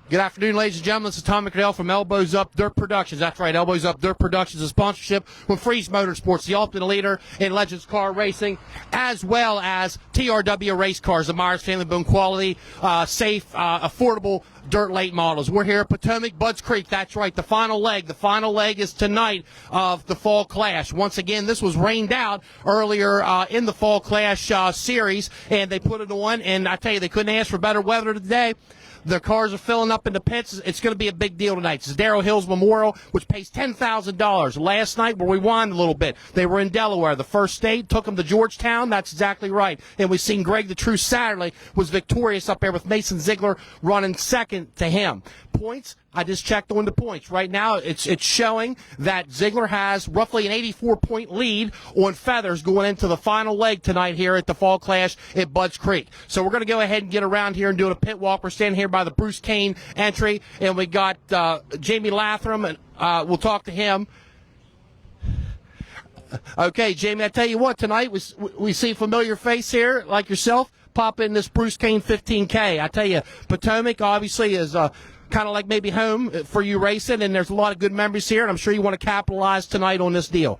Good afternoon, ladies and gentlemen. This is Tom McNeil from Elbows Up Dirt Productions. That's right, Elbows Up Dirt Productions is a sponsorship with Freeze Motorsports, the ultimate leader in Legends car racing, as well as TRW race cars, the Myers family bone quality, safe, affordable dirt late models. We're here at Potomac, Budds Creek. That's right, the final leg. The final leg is tonight of the Fall Clash. Once again, this was rained out earlier in the Fall Clash series, and they put it on, and I tell you, they couldn't ask for better weather today. The cars are filling up in the pits. It's going to be a big deal tonight. This is Darrell Hill's Memorial, which pays $10,000. Last night, where we won a little bit, they were in Delaware. The first state took them to Georgetown. That's exactly right. And we've seen Greg the True Satterley was victorious up there with Mason Ziegler running second to him. Points, I just checked on the points. Right now, it's showing that Ziegler has roughly an 84-point lead on Feathers going into the final leg tonight here at the Fall Clash at Budds Creek. So we're going to go ahead and get around here and do a pit walk. We're standing here by the Bruce Kane entry, and we got Jamie Latham, and we'll talk to him. Okay, Jamie, I tell you what, tonight we see a familiar face here, like yourself, pop in this Bruce Kane 15K. I tell you, Potomac obviously is kind of like maybe home for you racing, and there's a lot of good memories here, and I'm sure you want to capitalize tonight on this deal.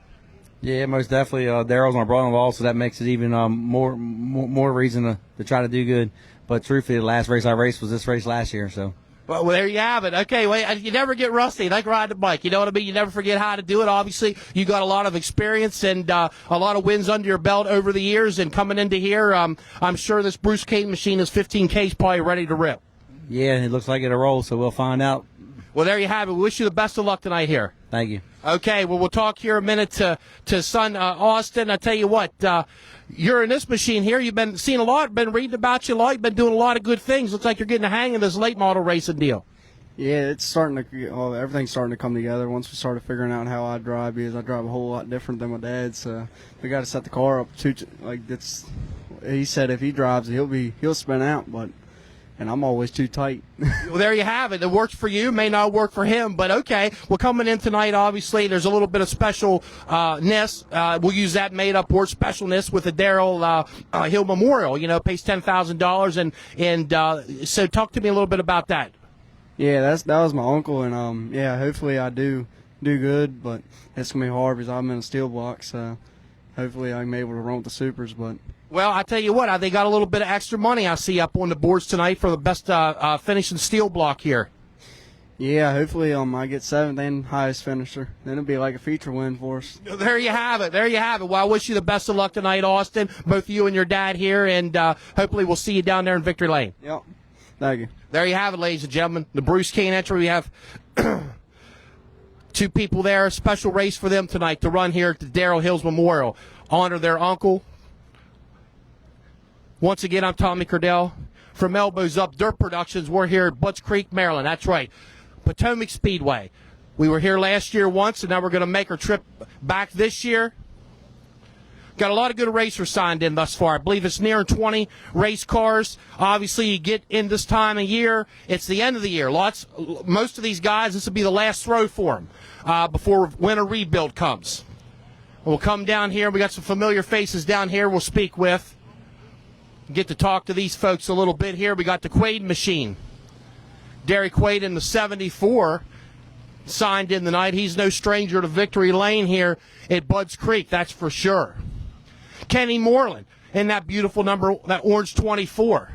Yeah, most definitely. Darrell's my brother-in-law, so that makes it even more reason to try to do good. But truthfully, the last race I raced was this race last year, so. Well, there you have it. Okay, well, you never get rusty like riding a bike. You know what I mean? You never forget how to do it. Obviously, you got a lot of experience and a lot of wins under your belt over the years. And coming into here, I'm sure this Bruce Kane machine is 15K is probably ready to rip. Yeah, it looks like it'll roll, so we'll find out. Well, there you have it. We wish you the best of luck tonight here. Thank you. Okay, well, we'll talk here a minute to son Austin. I tell you what, you're in this machine here. You've been seeing a lot, been reading about you a lot. You've been doing a lot of good things. Looks like you're getting the hang of this late model racing deal. Yeah, it's starting to. Well, everything's starting to come together once we started figuring out how I drive. Because I drive a whole lot different than my dad, so we got to set the car up to like that's. He said if he drives, he'll spin out, and I'm always too tight. Well, there you have it. It works for you, may not work for him, but okay. Well, coming in tonight, obviously, there's a little bit of specialness. We'll use that made-up word, specialness, with the Darrell Hill Memorial. You know, pays $10,000, and so talk to me a little bit about that. Yeah, that was my uncle, and yeah, hopefully I do good, but it's gonna be hard because I'm in a steel block, so hopefully I'm able to run with the supers, but. Well, I tell you what, they got a little bit of extra money I see up on the boards tonight for the best finishing steel block here. Yeah, hopefully I get 7th and highest finisher. Then it'll be like a feature win for us. There you have it. There you have it. Well, I wish you the best of luck tonight, Austin, both you and your dad here, and hopefully we'll see you down there in Victory Lane. Yep. Thank you. There you have it, ladies and gentlemen. The Bruce Kane entry. We have two people there. A special race for them tonight to run here at the Darrell Hills Memorial. Honor their uncle. Once again, I'm Tommy Cordell from Elbows Up Dirt Productions. We're here at Budds Creek, Maryland. That's right, Potomac Speedway. We were here last year once, and now we're going to make our trip back this year. Got a lot of good racers signed in thus far. I believe it's near 20 race cars. Obviously, you get in this time of year, it's the end of the year. Most of these guys, this will be the last throw for them before winter rebuild comes. We'll come down here. We got some familiar faces down here we'll speak with. Get to talk to these folks a little bit here. We got the Quaid machine. Derek Quaid in the 74 signed in the night. He's no stranger to Victory Lane here at Budds Creek, that's for sure. Kenny Moreland in that beautiful number, that orange 24.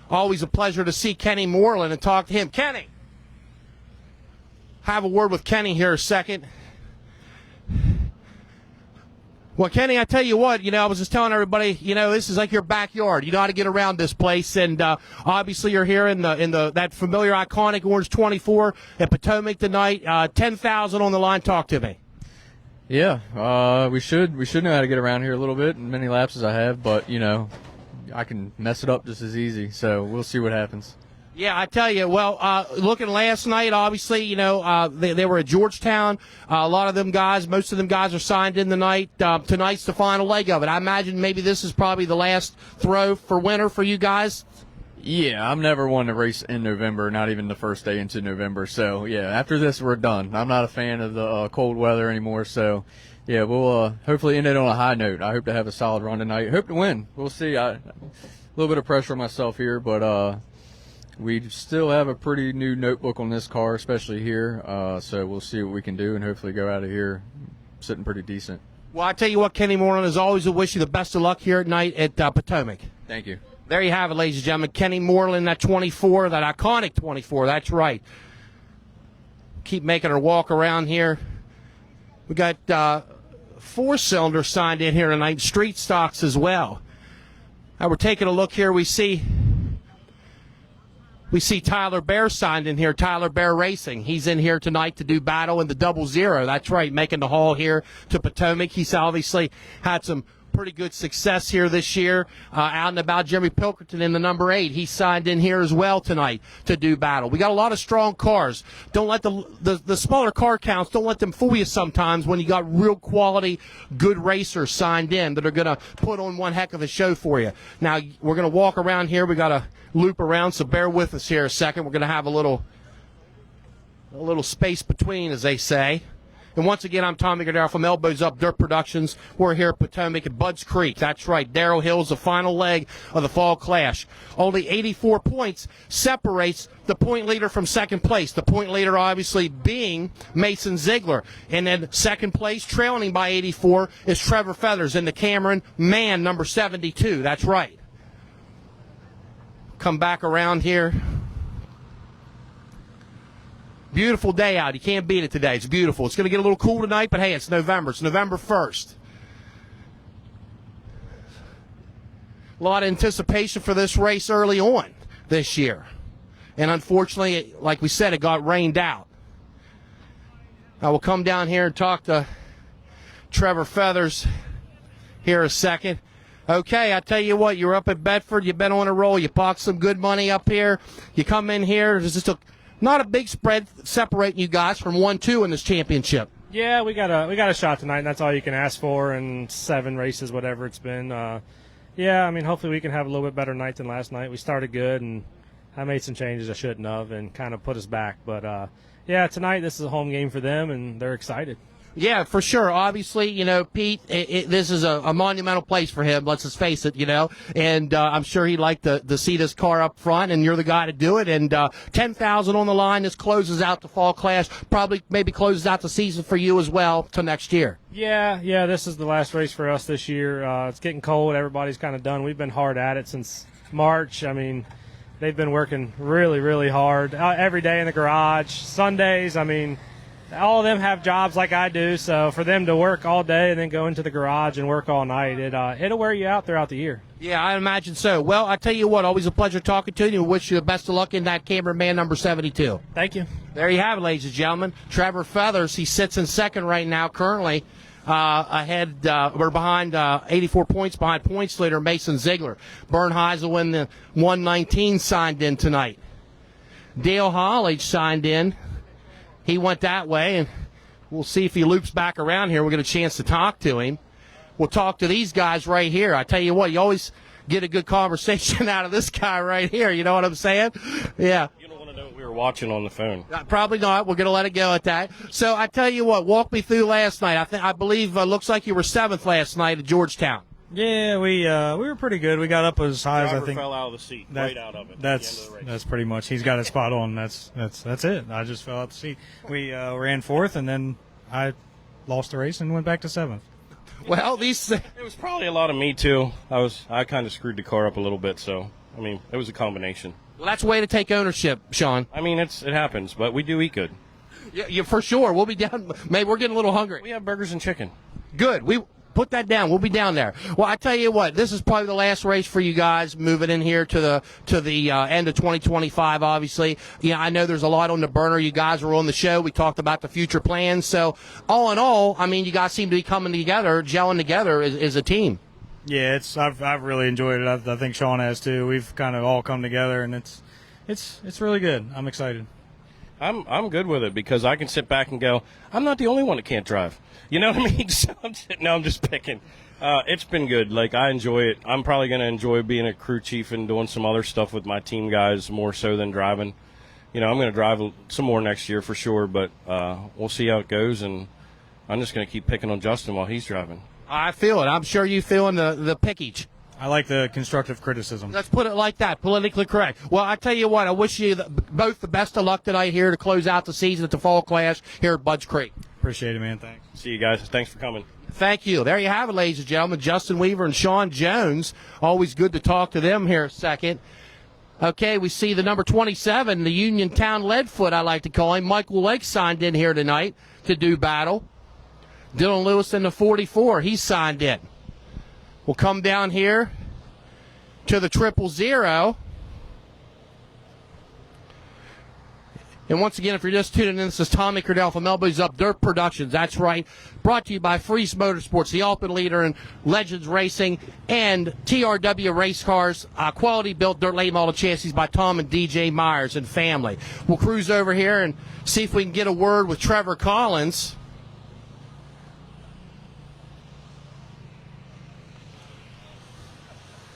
Always a pleasure to see Kenny Moreland and talk to him. Kenny, have a word with Kenny here a second. Well, Kenny, I tell you what, I was just telling everybody, this is like your backyard. You know how to get around this place, and obviously you're here in that familiar, iconic orange 24 at Potomac tonight. 10,000 on the line. Talk to me. Yeah, we should know how to get around here a little bit, and many laps as I have, but I can mess it up just as easy. So we'll see what happens. Yeah, I tell you, well, looking last night, obviously, they were at Georgetown. A lot of them guys, most of them guys are signed in the night. Tonight's the final leg of it. I imagine maybe this is probably the last throw for winter for you guys. Yeah, I'm never one to race in November, not even the first day into November. So, yeah, after this, we're done. I'm not a fan of the cold weather anymore. So, yeah, we'll hopefully end it on a high note. I hope to have a solid run tonight. Hope to win. We'll see. A little bit of pressure on myself here, but We still have a pretty new notebook on this car, especially here. So we'll see what we can do and hopefully go out of here sitting pretty decent. Well, I tell you what, Kenny Moreland, as always, will wish you the best of luck here at night at Potomac. Thank you. There you have it, ladies and gentlemen. Kenny Moreland, that 24, that iconic 24. That's right. Keep making her walk around here. We got 4-cylinder signed in here tonight, street stocks as well. Now we're taking a look here. We see Tyler Bear signed in here, Tyler Bear Racing. He's in here tonight to do battle in the 00. That's right, making the haul here to Potomac. He's obviously had some pretty good success here this year. Out and about, Jeremy Pilkerton in the number 8. He signed in here as well tonight to do battle. We got a lot of strong cars. Don't let the smaller car counts, don't let them fool you sometimes when you got real quality, good racers signed in that are going to put on one heck of a show for you. Now, we're going to walk around here. We got to loop around, so bear with us here a second. We're going to have a little space between, as they say. And once again, I'm Tommy Goodell from Elbows Up Dirt Productions. We're here at Potomac at Budds Creek. That's right, Darrell Hill's the final leg of the Fall Clash. Only 84 points separates the point leader from second place. The point leader obviously being Mason Ziegler. And then second place, trailing by 84, is Trevor Feathers in the Cameron Man, number 72. That's right. Come back around here. Beautiful day out. You can't beat it today. It's beautiful. It's going to get a little cool tonight, but hey, it's November. It's November 1st. A lot of anticipation for this race early on this year. And unfortunately, like we said, it got rained out. I will come down here and talk to Trevor Feathers here a second. Okay, I tell you what, you're up at Bedford. You've been on a roll. You pocked some good money up here. You come in here. There's just not a big spread separating you guys from 1-2 in this championship. Yeah, we got a shot tonight, and that's all you can ask for in 7 races, whatever it's been. Yeah, I mean, hopefully we can have a little bit better night than last night. We started good, and I made some changes I shouldn't have and kind of put us back. But, yeah, tonight this is a home game for them, and they're excited. Yeah, for sure. Obviously, Pete, this is a monumental place for him, let's just face it, and I'm sure he'd like to see this car up front, and you're the guy to do it, and $10,000 on the line. This closes out the Fall Clash, probably maybe closes out the season for you as well till next year. Yeah, this is the last race for us this year. It's getting cold. Everybody's kind of done. We've been hard at it since March. I mean, they've been working really, really hard every day in the garage, Sundays. I mean, all of them have jobs like I do, so for them to work all day and then go into the garage and work all night, it'll wear you out throughout the year. Yeah, I imagine so. Well, I tell you what, always a pleasure talking to you. Wish you the best of luck in that cameraman number 72. Thank you. There you have it, ladies and gentlemen. Trevor Feathers, he sits in second right now currently. Ahead, we're behind 84 points behind points leader Mason Ziegler. Bernheisel in the 119 signed in tonight. Dale Hollage signed in. He went that way, and we'll see if he loops back around here. We'll get a chance to talk to him. We'll talk to these guys right here. I tell you what, you always get a good conversation out of this guy right here. You know what I'm saying? Yeah. You don't want to know what we were watching on the phone. Probably not. We're going to let it go at that. So I tell you what, walk me through last night. I believe looks like you were 7th last night at Georgetown. Yeah, we were pretty good. We got up as high as I think. Fell out of the seat, right out of it. That's pretty much. He's got it spot on. That's it. I just fell out the seat. We ran 4th, and then I lost the race and went back to 7th. Well, it was probably a lot of me too. I kind of screwed the car up a little bit, so I mean it was a combination. Well, that's a way to take ownership, Sean. I mean it happens, but we do eat good. Yeah, for sure. We'll be down. Maybe we're getting a little hungry. We have burgers and chicken. Good. We put that down. We'll be down there. Well, I tell you what, this is probably the last race for you guys moving in here to the end of 2025. Obviously, I know there's a lot on the burner. You guys were on the show. We talked about the future plans. So, all in all, I mean, you guys seem to be coming together, gelling together as a team. Yeah, I've really enjoyed it. I think Sean has too. We've kind of all come together, and it's really good. I'm excited. I'm good with it because I can sit back and go, I'm not the only one that can't drive. You know what I mean? So I'm just picking. It's been good. Like, I enjoy it. I'm probably going to enjoy being a crew chief and doing some other stuff with my team guys more so than driving. I'm going to drive some more next year for sure, but we'll see how it goes, and I'm just going to keep picking on Justin while he's driving. I feel it. I'm sure you feeling the pickage. I like the constructive criticism. Let's put it like that, politically correct. Well, I tell you what, I wish you both the best of luck tonight here to close out the season at the Fall Clash here at Budds Creek. Appreciate it, man. Thanks. See you guys. Thanks for coming. Thank you. There you have it, ladies and gentlemen. Justin Weaver and Sean Jones. Always good to talk to them here a second. Okay, we see the number 27, the Uniontown Leadfoot, I like to call him. Michael Lake signed in here tonight to do battle. Dylan Lewis in the 44, he's signed in. We'll come down here to the 000. And once again, if you're just tuning in, this is Tommy Cordell from Elbows Up Dirt Productions. That's right. Brought to you by Freeze Motorsports, the ultimate leader in Legends Racing, and TRW Race Cars, quality built dirt late model chassis by Tom and DJ Myers and family. We'll cruise over here and see if we can get a word with Trevor Collins.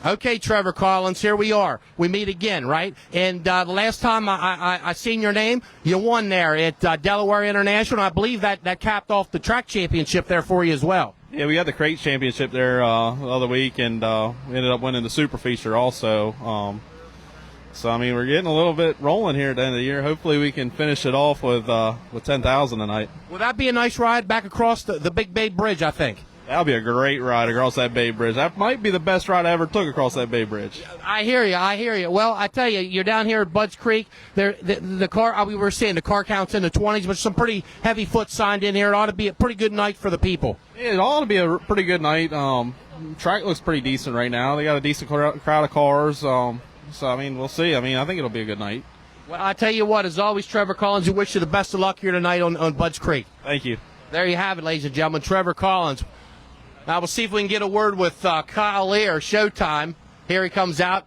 Okay, Trevor Collins, here we are. We meet again, right? And the last time I seen your name, you won there at Delaware International. I believe that capped off the track championship there for you as well. Yeah, we had the crate championship there the other week, and we ended up winning the super feature also. So, I mean, we're getting a little bit rolling here at the end of the year. Hopefully we can finish it off with 10,000 tonight. Will that be a nice ride back across the Big Bay Bridge, I think? That'll be a great ride across that Bay Bridge. That might be the best ride I ever took across that Bay Bridge. I hear you. Well, I tell you, you're down here at Budds Creek. The car, we were saying the car count's in the 20s, but some pretty heavy foot signed in here. It ought to be a pretty good night for the people. Yeah, it ought to be a pretty good night. Track looks pretty decent right now. They got a decent crowd of cars. So, I mean, we'll see. I mean, I think it'll be a good night. Well, I tell you what, as always, Trevor Collins, we wish you the best of luck here tonight on Budds Creek. Thank you. There you have it, ladies and gentlemen. Trevor Collins. Now we'll see if we can get a word with Kyle Lear, Showtime. Here he comes out,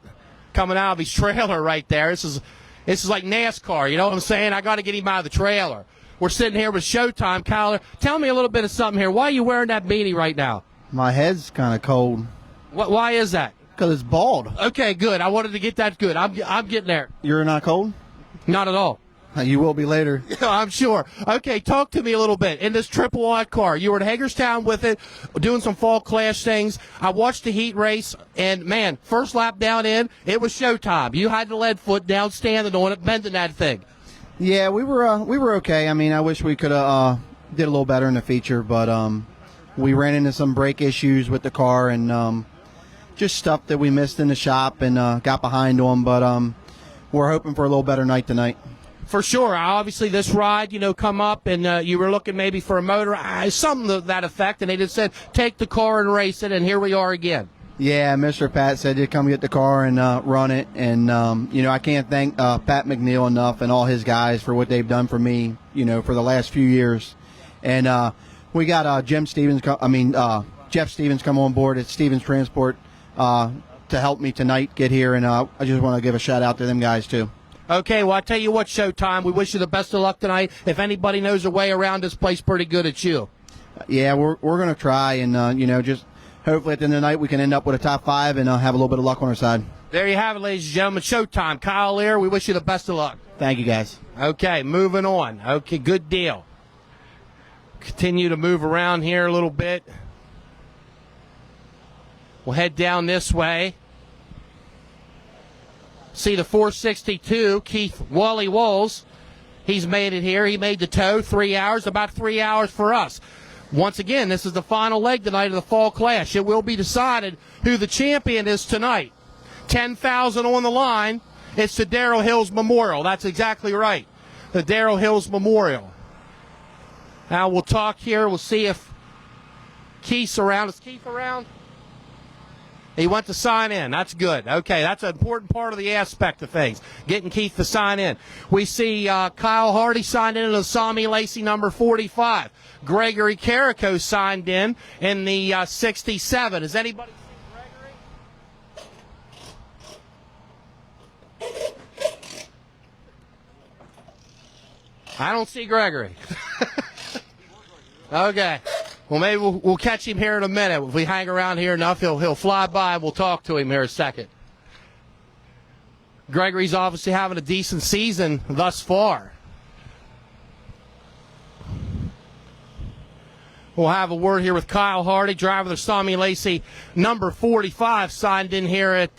coming out of his trailer right there. This is like NASCAR, you know what I'm saying? I got to get him out of the trailer. We're sitting here with Showtime. Kyle Lear, tell me a little bit of something here. Why are you wearing that beanie right now? My head's kind of cold. Why is that? Because it's bald. Okay, good. I wanted to get that good. I'm getting there. You're not cold? Not at all. You will be later. I'm sure. Okay, talk to me a little bit. In this triple wide car, you were at Hagerstown with it, doing some Fall Clash things. I watched the heat race, and, man, first lap down in, it was showtime. You had the lead foot down, standing on it, bending that thing. Yeah, we were okay. I mean, I wish we could have did a little better in the feature, but we ran into some brake issues with the car and just stuff that we missed in the shop and got behind on. But we're hoping for a little better night tonight. For sure. Obviously, this ride, come up, and you were looking maybe for a motor, something to that effect, and they just said, take the car and race it, and here we are again. Yeah, Mr. Pat said to come get the car and run it, and, I can't thank Pat McNeil enough and all his guys for what they've done for me, for the last few years. And we got Jeff Stevens come on board at Stevens Transport to help me tonight get here, and I just want to give a shout-out to them guys, too. Okay, well, I tell you what, Showtime, we wish you the best of luck tonight. If anybody knows a way around this place, pretty good at you. Yeah, we're going to try, and, just hopefully at the end of the night we can end up with a top 5 and have a little bit of luck on our side. There you have it, ladies and gentlemen. Showtime. Kyle Lear, we wish you the best of luck. Thank you, guys. Okay, moving on. Okay, good deal. Continue to move around here a little bit. We'll head down this way. See the 462, Keith Wally Walls. He's made it here. He made the tow, 3 hours, about 3 hours for us. Once again, this is the final leg tonight of the Fall Clash. It will be decided who the champion is tonight. 10,000 on the line. It's the Darrell Hills Memorial. That's exactly right. The Darrell Hills Memorial. Now we'll talk here. We'll see if Keith's around. Is Keith around? He went to sign in. That's good. Okay, that's an important part of the aspect of things, getting Keith to sign in. We see Kyle Hardy signed in the Sami Lacey number 45. Gregory Carrico signed in the 67. Has anybody seen Gregory? I don't see Gregory. Okay. Well, maybe we'll catch him here in a minute. If we hang around here enough, he'll fly by and we'll talk to him here in a second. Gregory's obviously having a decent season thus far. We'll have a word here with Kyle Hardy, driver of the Tommy Lacey number 45, signed in here at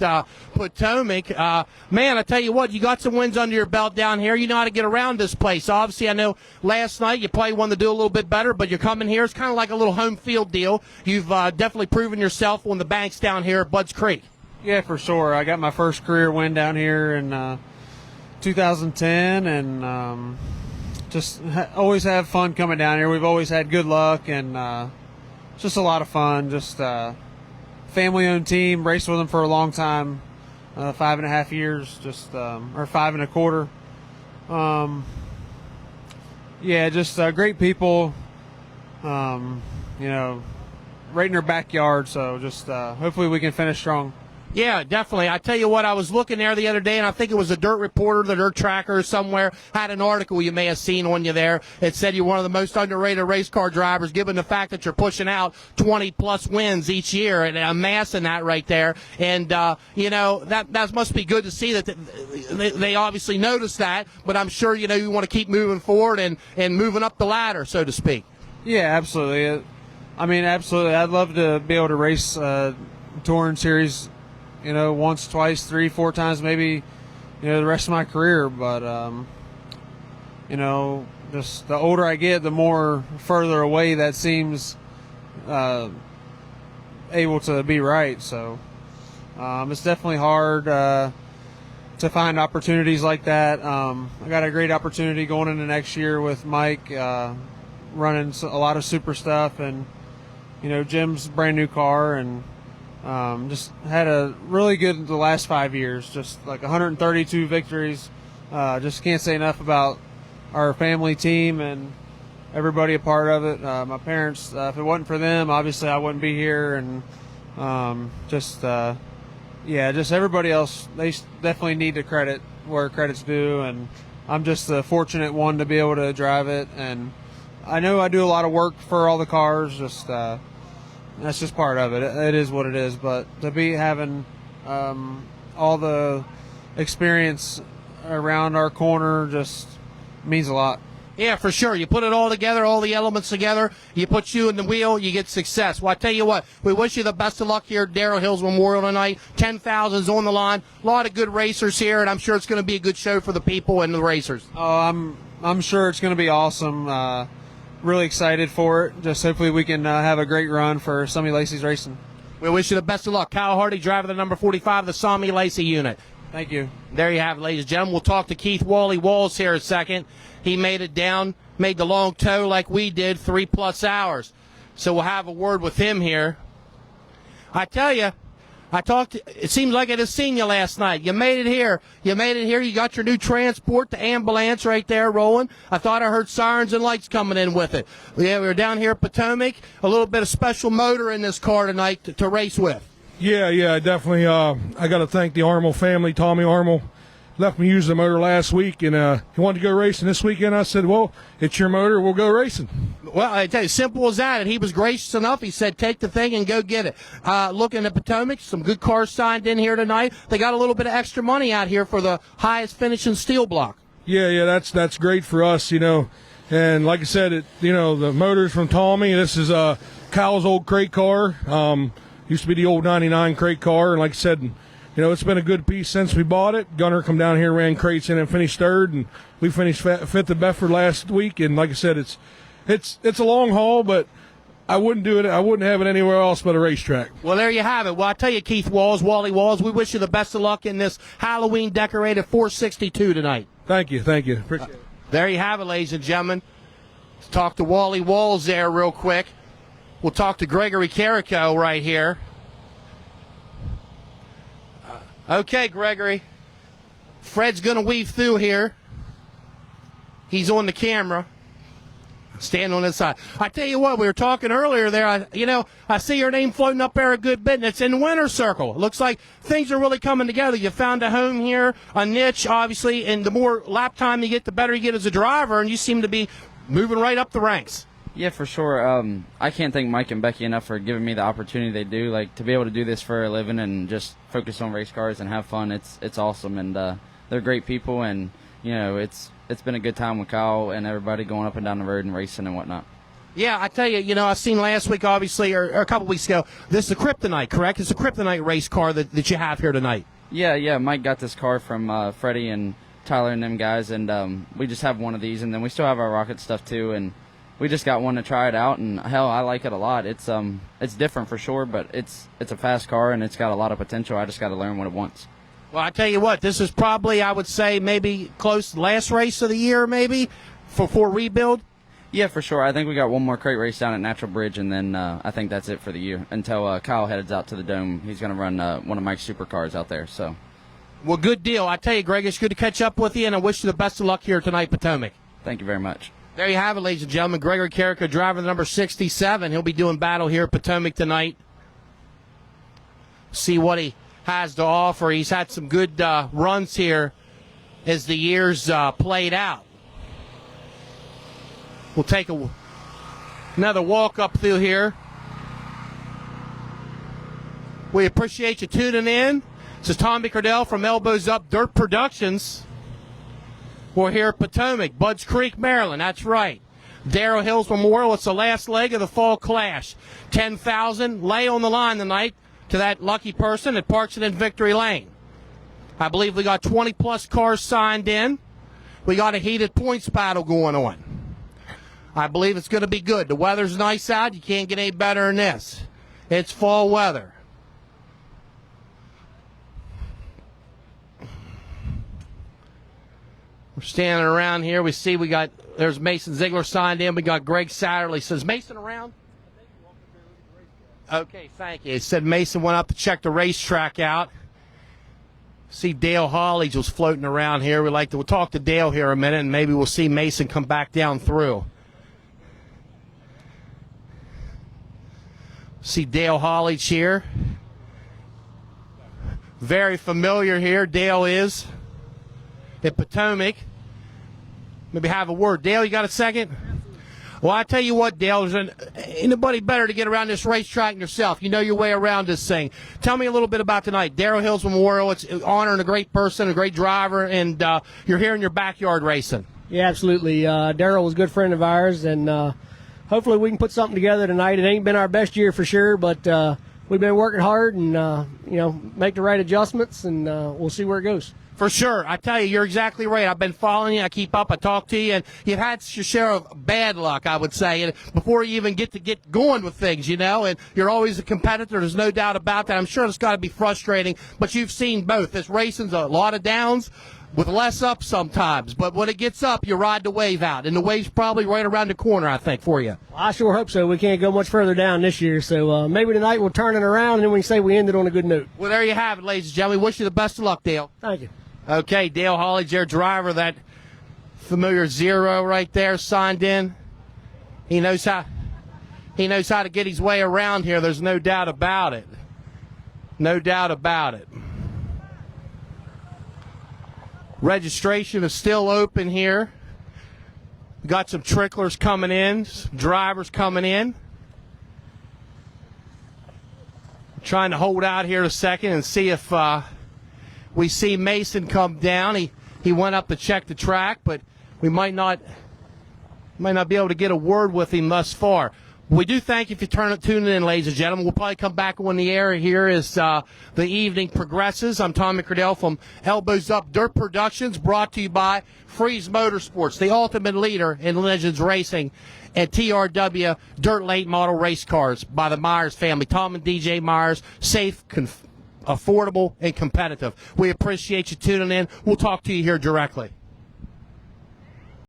Potomac. Man, I tell you what, you got some wins under your belt down here. You know how to get around this place. Obviously, I know last night you probably wanted to do a little bit better, but you're coming here. It's kind of like a little home field deal. You've definitely proven yourself on the banks down here at Budds Creek. Yeah, for sure. I got my first career win down here in 2010, and just always have fun coming down here. We've always had good luck, and just a lot of fun. Just family-owned team. Raced with them for a long time, 5.5 years, just or 5 1/4. Yeah, just great people. You know, right in their backyard. So just hopefully we can finish strong. Yeah, definitely. I tell you what, I was looking there the other day, and I think it was a Dirt Reporter, the Dirt Tracker somewhere, had an article you may have seen on you there. It said you're one of the most underrated race car drivers, given the fact that you're pushing out 20-plus wins each year and amassing that right there. And, you know, that must be good to see that they obviously noticed that, but I'm sure, you know, you want to keep moving forward and moving up the ladder, so to speak. Yeah, absolutely. I mean, absolutely. I'd love to be able to race touring series, you know, once, twice, 3, 4 times, maybe, you know, the rest of my career. But, you know, just the older I get, the more further away that seems able to be right. So it's definitely hard to find opportunities like that. I got a great opportunity going into next year with Mike, running a lot of super stuff, and, you know, Jim's brand new car, and just had a really good the last 5 years, just like 132 victories. Just can't say enough about our family team and everybody a part of it. My parents, if it wasn't for them, obviously I wouldn't be here, and yeah, just everybody else, they definitely need to credit where credit's due, and I'm just the fortunate one to be able to drive it. And I know I do a lot of work for all the cars, just that's just part of it. It is what it is. But to be having all the experience around our corner just means a lot. Yeah, for sure. You put it all together, all the elements together, you put you in the wheel, you get success. Well, I tell you what, we wish you the best of luck here at Darrell Hills Memorial tonight. 10,000's on the line. A lot of good racers here, and I'm sure it's going to be a good show for the people and the racers. Oh, I'm sure it's going to be awesome. Really excited for it. Just hopefully we can have a great run for Tommy Lacey's Racing. We wish you the best of luck. Kyle Hardy, driver of the number 45 of the Tommy Lacey unit. Thank you. There you have it, ladies and gentlemen. We'll talk to Keith Wally Walls here in a second. He made it down, made the long tow like we did, 3+ hours. So we'll have a word with him here. I tell you, it seems like I just seen you last night. You made it here. You got your new transport, the ambulance right there rolling. I thought I heard sirens and lights coming in with it. Yeah, we were down here at Potomac. A little bit of special motor in this car tonight to race with. Yeah, definitely. I got to thank the Armel family. Tommy Armel left me use the motor last week, and he wanted to go racing this weekend. I said, well, it's your motor. We'll go racing. Well, I tell you, simple as that. And he was gracious enough. He said, take the thing and go get it. Looking at Potomac, some good cars signed in here tonight. They got a little bit of extra money out here for the highest finishing steel block. Yeah, that's great for us, you know. And like I said, you know, the motor's from Tommy. This is Kyle's old crate car. Used to be the old 99 crate car. And like I said, you know, it's been a good piece since we bought it. Gunner come down here, ran crates in and finished third. And we finished fifth at Bedford last week. And like I said, it's a long haul, but I wouldn't do it. I wouldn't have it anywhere else but a racetrack. Well, there you have it. Well, I tell you, Keith Wally Walls, we wish you the best of luck in this Halloween decorated 462 tonight. Thank you. Appreciate it. There you have it, ladies and gentlemen. Let's talk to Wally Walls there real quick. We'll talk to Gregory Carrico right here. Okay, Gregory. Fred's going to weave through here. He's on the camera. Stand on this side. I tell you what, we were talking earlier there. I see your name floating up there a good bit, and it's in Winner's Circle. It looks like things are really coming together. You found a home here, a niche, obviously, and the more lap time you get, the better you get as a driver, and you seem to be moving right up the ranks. Yeah, for sure. I can't thank Mike and Becky enough for giving me the opportunity they do. Like, to be able to do this for a living and just focus on race cars and have fun, it's awesome. And they're great people, and, you know, it's been a good time with Kyle and everybody going up and down the road and racing and whatnot. Yeah, I tell you, I seen last week, obviously, or a couple weeks ago, this is a Kryptonite, correct? It's a Kryptonite race car that you have here tonight. Yeah. Mike got this car from Freddie and Tyler and them guys, and we just have one of these, and then we still have our rocket stuff too, and we just got one to try it out, and hell, I like it a lot. It's different for sure, but it's a fast car and it's got a lot of potential. I just got to learn what it wants. Well, I tell you what, this is probably, I would say, maybe close to the last race of the year, maybe for rebuild. Yeah, for sure. I think we got one more crate race down at Natural Bridge, and then I think that's it for the year until Kyle heads out to the Dome. He's going to run one of Mike's supercars out there. So, well, good deal. I tell you, Greg, it's good to catch up with you, and I wish you the best of luck here tonight, Potomac. Thank you very much. There you have it, ladies and gentlemen. Gregory Carrico, driver the number 67. He'll be doing battle here at Potomac tonight. See what he has to offer. He's had some good runs here as the years played out. We'll take another walk up through here. We appreciate you tuning in. This is Tommy Cardell from Elbows Up Dirt Productions. We're here at Potomac, Budds Creek, Maryland. That's right. Darrell Hills Memorial. It's the last leg of the fall clash. 10,000 lay on the line tonight to that lucky person that parks it in Victory Lane. I believe we got 20-plus cars signed in. We got a heated points battle going on. I believe it's going to be good. The weather's nice out. You can't get any better than this. It's fall weather. We're standing around here. We see there's Mason Ziegler signed in. We got Greg Satterley. Says Mason around? Okay, thank you. It said Mason went up to check the racetrack out. See Dale Holly was floating around here. We'll talk to Dale here a minute, and maybe we'll see Mason come back down through. See Dale Hollich here. Very familiar here, Dale is at Potomac. Maybe have a word. Dale, you got a second? Well, I tell you what, Dale, there's anybody better to get around this racetrack than yourself. You know your way around this thing. Tell me a little bit about tonight. Darrell Hills Memorial, it's honoring a great person, a great driver, and you're here in your backyard racing. Yeah, absolutely. Darrell was a good friend of ours, and hopefully we can put something together tonight. It ain't been our best year for sure, but we've been working hard and, make the right adjustments, and we'll see where it goes. For sure. I tell you, you're exactly right. I've been following you. I keep up. I talk to you. And you've had your share of bad luck, I would say, and before you even get going with things, and you're always a competitor. There's no doubt about that. I'm sure it's got to be frustrating, but you've seen both. This racing's a lot of downs with less up sometimes, but when it gets up, you ride the wave out, and the wave's probably right around the corner, I think, for you. Well, I sure hope so. We can't go much further down this year, so maybe tonight we'll turn it around, and then we can say we ended on a good note. Well, there you have it, ladies and gentlemen. We wish you the best of luck, Dale. Thank you. Okay, Dale Holly, their driver, that familiar 0 right there, signed in. He knows how to get his way around here. There's no doubt about it. No doubt about it. Registration is still open here. We got some tricklers coming in, some drivers coming in. Trying to hold out here a second and see if we see Mason come down. He went up to check the track, but we might not be able to get a word with him thus far. We do thank you for tuning in, ladies and gentlemen. We'll probably come back on the air here as the evening progresses. I'm Tommy Cardell from Elbows Up Dirt Productions, brought to you by Freeze Motorsports, the ultimate leader in Legends Racing, and TRW Dirt Late Model Race Cars by the Myers family. Tom and DJ Myers, safe, affordable, and competitive. We appreciate you tuning in. We'll talk to you here directly.